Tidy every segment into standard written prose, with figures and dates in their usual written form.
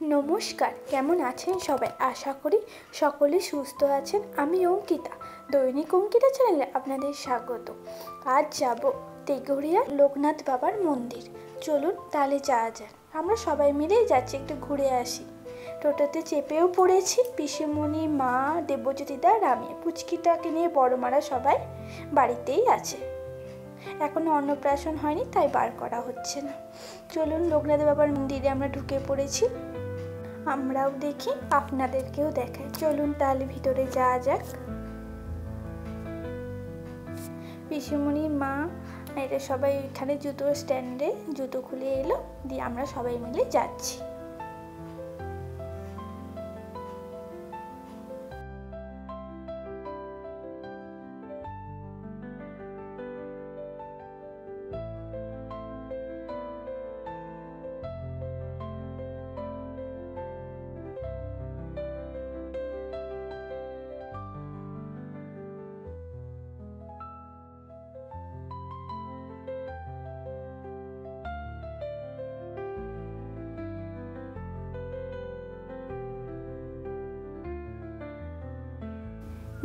নমস্কার, কেমন আছেন সবাই? আশা করি সকলে সুস্থ আছেন। আমি অঙ্কিতা, দৈনিক অঙ্কিতা চ্যানেলে আপনাদের স্বাগত। আজ যাব তেঘরিয়া লোকনাথ বাবার মন্দির। চলুন তাহলে যাওয়া যাক। আমরা সবাই মিলেই যাচ্ছি, একটু ঘুরে আসি। টোটোতে চেপেও পড়েছি, পিসিমণি, মা, দেবজ্যোতিদা, রামি। পুচকিটাকে নিয়ে বড় মারা সবাই বাড়িতেই আছে। এখনো অন্নপ্রাশন হয়নি, তাই বার করা হচ্ছে না। চলুন, লোকনাথ বাবার মন্দিরে আমরা ঢুকে পড়েছি। আমরাও দেখি, আপনাদেরকেও দেখাই। চলুন তাহলে ভিতরে যাওয়া যাক। পিসিমণি, মা, এরা সবাই এখানে জুতোর স্ট্যান্ডে জুতো খুলে এলো, দিয়ে আমরা সবাই মিলে যাচ্ছি।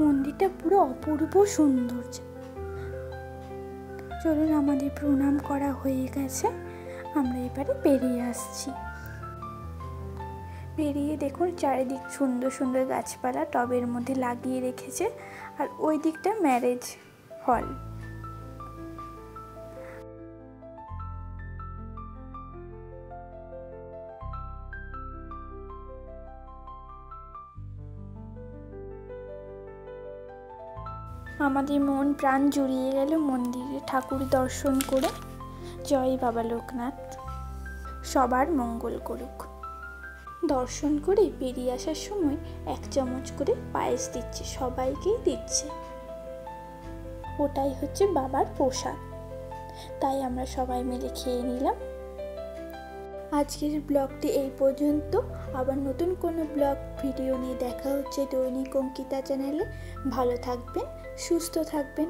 মন্দিরটা পুরো অপূর্ব সুন্দর। চলুন, আমাদের প্রণাম করা হয়ে গেছে, আমরা এবারে বেরিয়ে আসছি। বেরিয়ে দেখুন চারিদিক সুন্দর সুন্দর গাছপালা টবের মধ্যে লাগিয়ে রেখেছে, আর ওই দিকটা ম্যারেজ হল। আমাদের মন প্রাণ জুড়িয়ে গেল মন্দিরে ঠাকুর দর্শন করে। জয় বাবা লোকনাথ, সবার মঙ্গল করুক। দর্শন করে বেরিয়ে আসার সময় 1 চামচ করে পায়েস দিচ্ছে, সবাইকেই দিচ্ছে। ওটাই হচ্ছে বাবার প্রসাদ, তাই আমরা সবাই মিলে খেয়ে নিলাম। আজকের ব্লগটি এই পর্যন্ত। আবার নতুন কোনো ব্লগ ভিডিও নিয়ে দেখা হচ্ছে দৈনিক অঙ্কিতা চ্যানেলে। ভালো থাকবেন, সুস্থ থাকবেন।